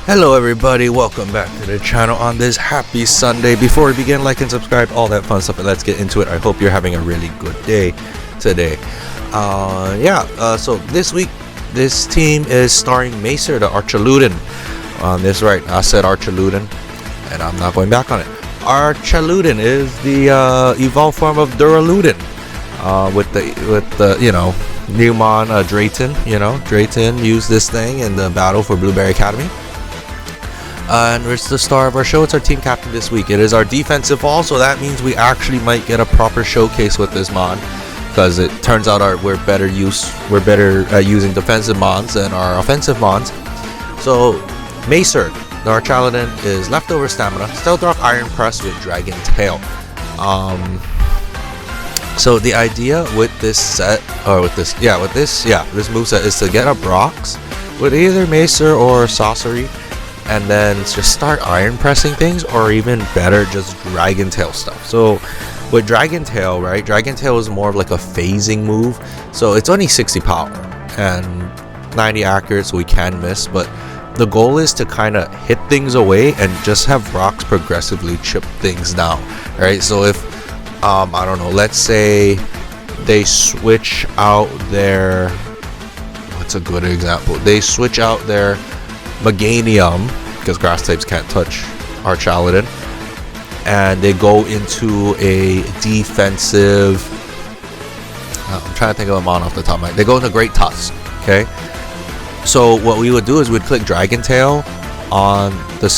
Hello everybody, welcome back to the channel on this happy Sunday. Before we begin, like and subscribe, all that fun stuff, and let's get into it. I hope you're having a really good day today. So this week, this team is starring Macer, the Archaludon. That's right, I said Archaludon, and I'm not going back on it. Archaludon is the evolved form of Duraludon, with the new mon Drayton. Drayton used this thing in the battle for Blueberry Academy. And it's the star of our show. It's our team captain this week. It is our defensive wall, so that means we actually might get a proper showcase with this mon, because it turns out we're better at using defensive mons than our offensive mons. So Macer, the Archaludon, is leftover stamina, Stealth Rock, Iron Press with Dragon Tail. So the idea with this set, or with this moveset, is to get up rocks with either Macer or Sorcery, and then just start iron pressing things, or even better, just Dragon Tail stuff. So with Dragon Tail, right, Dragon Tail is more of like a phasing move, so it's only 60 power and 90 accurate, so we can miss, but the goal is to kind of hit things away and just have rocks progressively chip things down, right? So if I don't know, let's say they switch out their, what's a good example, they switch out their Meganium, because grass types can't touch Archaludon, and they go into a defensive, I'm trying to think of a mon off the top of my head. They go into Great Tusk. Okay, so what we would do is we'd click Dragon Tail on the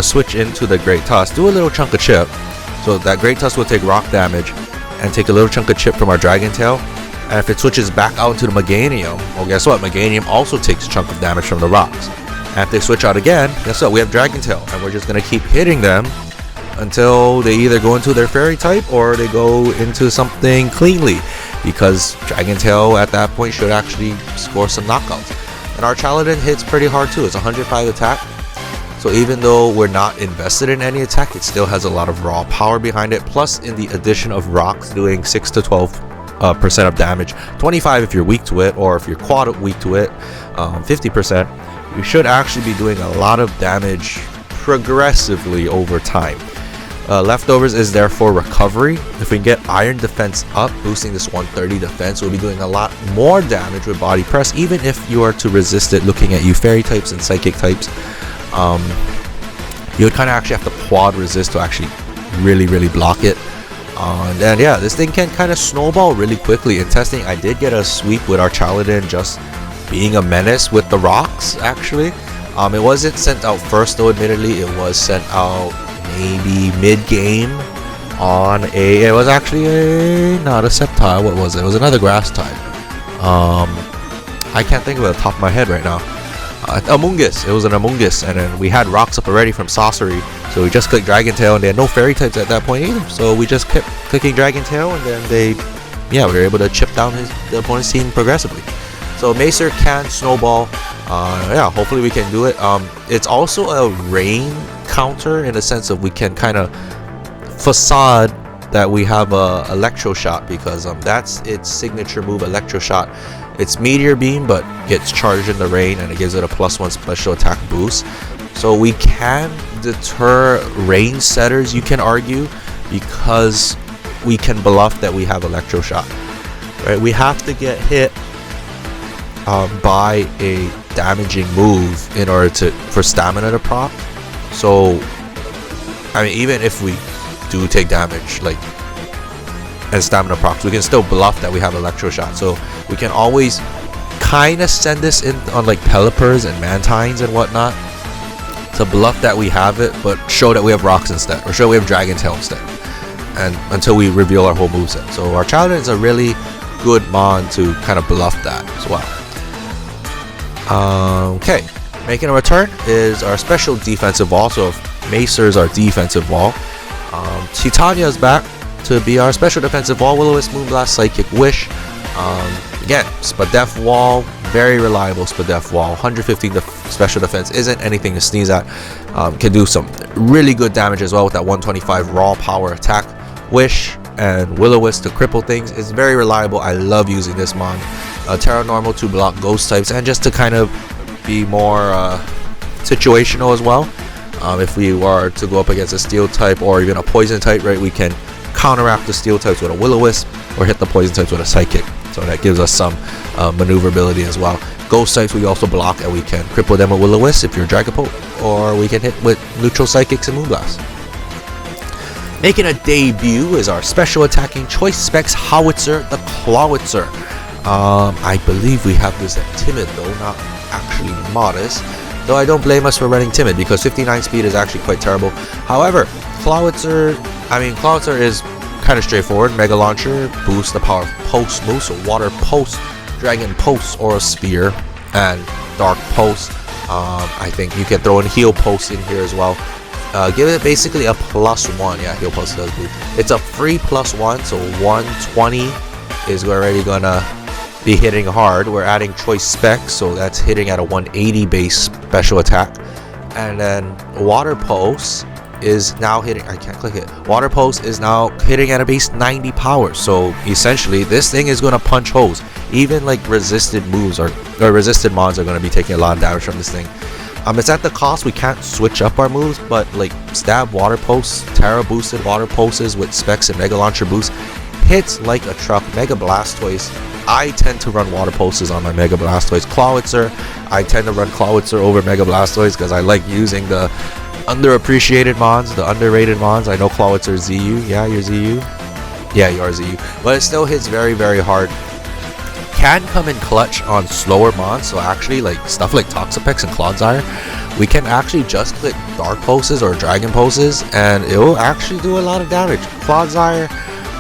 switch into the Great Tusk, do a little chunk of chip, so that Great Tusk will take rock damage and take a little chunk of chip from our Dragon Tail. And if it switches back out to the Meganium, well, guess what? Meganium also takes a chunk of damage from the rocks. And if they switch out again, guess what? We have Dragon Tail, and we're just going to keep hitting them until they either go into their fairy type or they go into something cleanly, because Dragon Tail at that point should actually score some knockouts. And Archaludon hits pretty hard too. It's 105 attack, so even though we're not invested in any attack, it still has a lot of raw power behind it. Plus, in the addition of rocks doing 6 to 12% of damage, 25 if you're weak to it, or if you're quad weak to it, 50%. You should actually be doing a lot of damage progressively over time. Leftovers is therefore recovery. If we can get iron defense up, boosting this 130 defense, we'll be doing a lot more damage with body press, even if you are to resist it. Looking at you fairy types and psychic types, you would kind of actually have to quad resist to actually really block it. And yeah, this thing can kind of snowball really quickly. In testing, I did get a sweep with Archaludon just being a menace with the rocks. Actually, it wasn't sent out first though, admittedly. It was sent out maybe mid-game on it was actually not a Sceptile. What was it? It was another grass type. I can't think of it off the top of my head right now. Amoonguss. It was an Amoonguss, and then we had rocks up already from Sorcery, so we just clicked Dragon Tail, and they had no fairy types at that point either, so we just kept clicking Dragon Tail, and then we were able to chip down the opponent's team progressively. So Macer can snowball. Hopefully we can do it. It's also a rain counter, in the sense of we can kind of facade that we have a Electro Shot, because that's its signature move, Electro Shot. It's Meteor Beam, but gets charged in the rain, and it gives it a +1 special attack boost. So we can deter range setters, you can argue, because we can bluff that we have Electro Shot. Right? We have to get hit by a damaging move in order for stamina to proc. So I mean, even if we do take damage and stamina procs, we can still bluff that we have Electro Shot. So we can always kind of send this in on like Pelipper's and Mantines and whatnot to bluff that we have it, but show that we have rocks instead, or show we have Dragon Tail instead, and until we reveal our whole moveset. So Archaludon is a really good mon to kind of bluff that as well. Okay, making a return is our special defensive wall. So if Macer's our defensive wall, Titania is back to be our special defensive wall. Will-O-Wisp, Moonblast, Psychic, Wish. Again, Spadef wall, very reliable Spadef wall. 115 special defense isn't anything to sneeze at. Can do some really good damage as well with that 125 raw power attack. Wish and Will-O-Wisp to cripple things is very reliable. I love using this mon. Terra Normal to block ghost types, and just to kind of be more situational as well. If we were to go up against a steel type or even a poison type, right, we can counteract the steel types with a Will-O-Wisp or hit the poison types with a Psychic. So that gives us some maneuverability as well. Ghost types we also block, and we can cripple them with Will-O-Wisp if you're Dragapult, or we can hit with neutral Psychics and Moonblast. Making a debut is our special attacking choice specs Howitzer, the Clawitzer. I believe we have this at Timid though, not actually Modest. Though I don't blame us for running Timid because 59 speed is actually quite terrible. However, Clawitzer is kind of straightforward. Mega Launcher boosts the power of Post move, so Water Post, Dragon Post, Aura Sphere, and Dark Post. I think you can throw in Heal Post in here as well. Give it basically a +1. Yeah, Heal Post does boost. It's a free +1, so 120 is already gonna be hitting hard. We're adding choice specs, so that's hitting at a 180 base special attack. And then Water Pulse is now hitting, I can't click it. Water Pulse is now hitting at a base 90 power. So essentially this thing is gonna punch holes. Even like resisted moves or resisted mons are gonna be taking a lot of damage from this thing. It's at the cost we can't switch up our moves, but like Stab Water Pulse, Terra boosted Water Pulses with specs and Mega Launcher boost hits like a truck. Mega Blastoise, I tend to run Water Pulses on my Mega Blastoise. Clawitzer, I tend to run Clawitzer over Mega Blastoise because I like using the underappreciated mons, the underrated mons. I know Clawitzer is ZU. Yeah, you're ZU. Yeah, you are ZU. But it still hits very, very hard. Can come in clutch on slower mons, so actually like stuff like Toxapex and Clodsire, we can actually just click Dark Pulses or Dragon Pulses and it will actually do a lot of damage. Clodsire,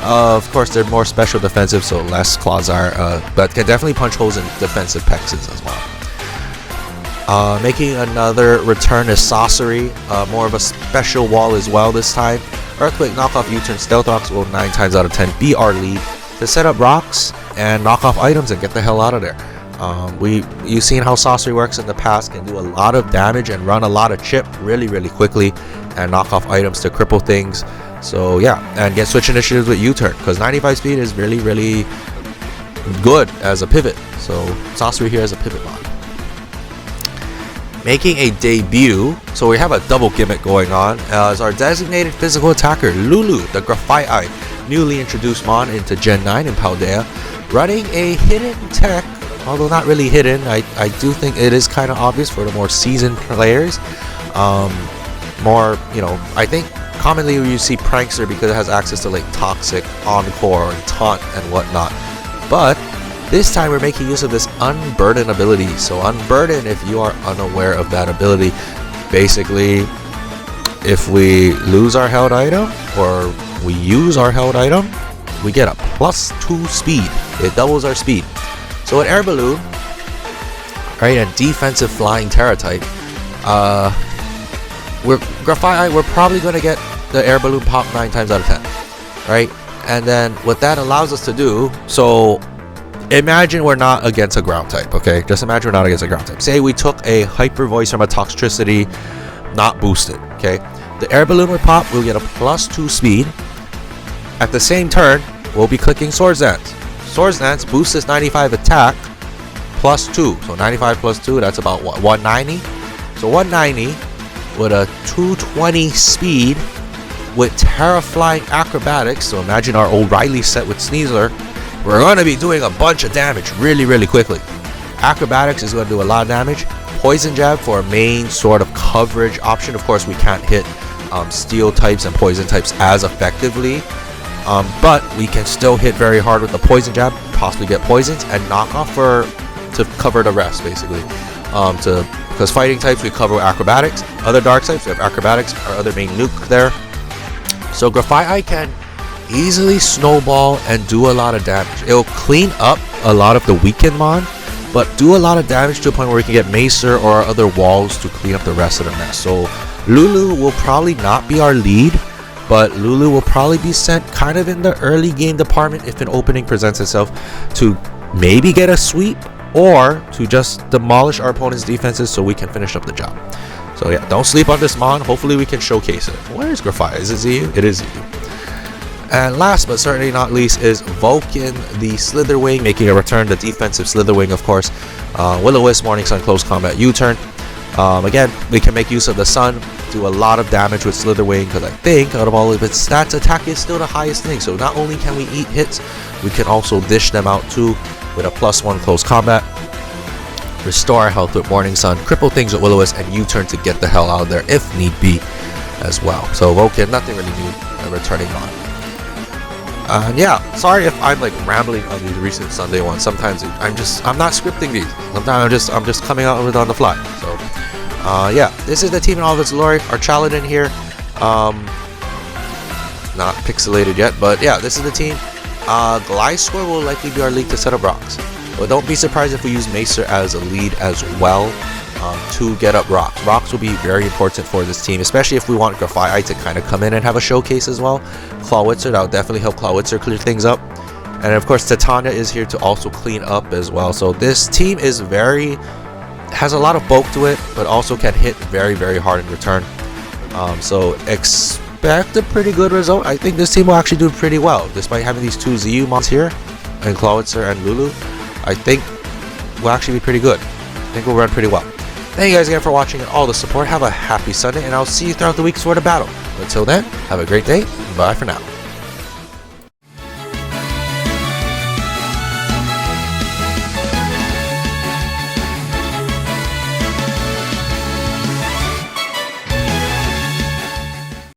of course they're more special defensive, so less Clodsire, but can definitely punch holes in defensive Pexes as well. Making another return is Sorcery, more of a special wall as well this time. Earthquake, Knockoff, U-Turn, Stealth Rocks will 9 times out of 10 be our lead to set up rocks and knock off items and get the hell out of there. You've seen how Sorcery works in the past, can do a lot of damage and run a lot of chip really quickly and knock off items to cripple things. So yeah, and get switch initiatives with U-Turn because 95 speed is really good as a pivot. So Sorcery here as a pivot mod. Making a debut, so we have a double gimmick going on, as our designated physical attacker Lulu, the Grafaiai, newly introduced mon into Gen 9 in Paldea, running a hidden tech, although not really hidden. I do think it is kind of obvious for the more seasoned players. I think commonly you see Prankster because it has access to like Toxic, Encore, and Taunt and whatnot. But this time we're making use of this Unburden ability. So Unburden, if you are unaware of that ability, basically if we lose our held item or we use our held item, we get a +2 speed. It doubles our speed. So an Air Balloon, right, a defensive flying Terra type, Grafaiai, we're probably going to get the Air Balloon pop 9 times out of 10, right? And then what that allows us to do, so imagine we're not against a ground type, okay? Just imagine we're not against a ground type. Say we took a Hyper Voice from a Toxtricity, not boosted, okay? The Air Balloon would pop, we'll get a +2 speed. At the same turn, we'll be clicking Swords Dance. Swords Dance boosts this 95 attack +2. So 95 +2, that's about what, 190? So 190 with a 220 speed with Terra Flying Acrobatics. So imagine our O'Reilly set with Sneasler. We're going to be doing a bunch of damage really quickly. Acrobatics is going to do a lot of damage. Poison Jab for a main sort of coverage option. Of course, we can't hit steel types and poison types as effectively, but we can still hit very hard with the Poison Jab, possibly get poisons and knock off to cover the rest, basically. Because fighting types we cover with acrobatics, other dark types we have acrobatics, our other main nuke there. So Grafaiai can easily snowball and do a lot of damage. It'll clean up a lot of the weakened mon, but do a lot of damage to a point where we can get Macer or other walls to clean up the rest of the mess. So Lulu will probably not be our lead, but Lulu will probably be sent kind of in the early game department if an opening presents itself to maybe get a sweep or to just demolish our opponent's defenses so we can finish up the job. So yeah, don't sleep on this mon. Hopefully we can showcase it. Where is Grafaiai? Is it ZU? It is ZU. And last but certainly not least is Vulcan, the Slitherwing, making a return, the defensive Slitherwing, of course. Will-O-Wisp, Morning Sun, Close Combat, U-Turn. Again, we can make use of the sun, do a lot of damage with Slither Wing, because I think out of all of its stats, attack is still the highest thing. So not only can we eat hits, we can also dish them out too with a +1 close combat. Restore our health with Morning Sun, cripple things with Will-O-Wisp, and U-turn to get the hell out of there if need be as well. So okay, nothing really new returning on. And yeah, sorry if I'm like rambling on these recent Sunday ones. Sometimes I'm not scripting these. Sometimes I'm just coming out with it on the fly. So yeah, this is the team in all of its glory. Archaludon here, not pixelated yet, but yeah, this is the team. Gliscor will likely be our lead to set up rocks, but don't be surprised if we use Macer as a lead as well to get up rocks. Rocks will be very important for this team, especially if we want Grafaiai to kind of come in and have a showcase as well. Clawitzer, that will definitely help Clawitzer clear things up. And of course, Titania is here to also clean up as well. So this team is has a lot of bulk to it, but also can hit very, very hard in return. So expect a pretty good result. I think this team will actually do pretty well, despite having these two ZU mons here, and Clawitzer and Lulu. I think we'll actually be pretty good. I think we'll run pretty well. Thank you guys again for watching and all the support. Have a happy Sunday, and I'll see you throughout the weeks for the battle. Until then, have a great day. Bye for now.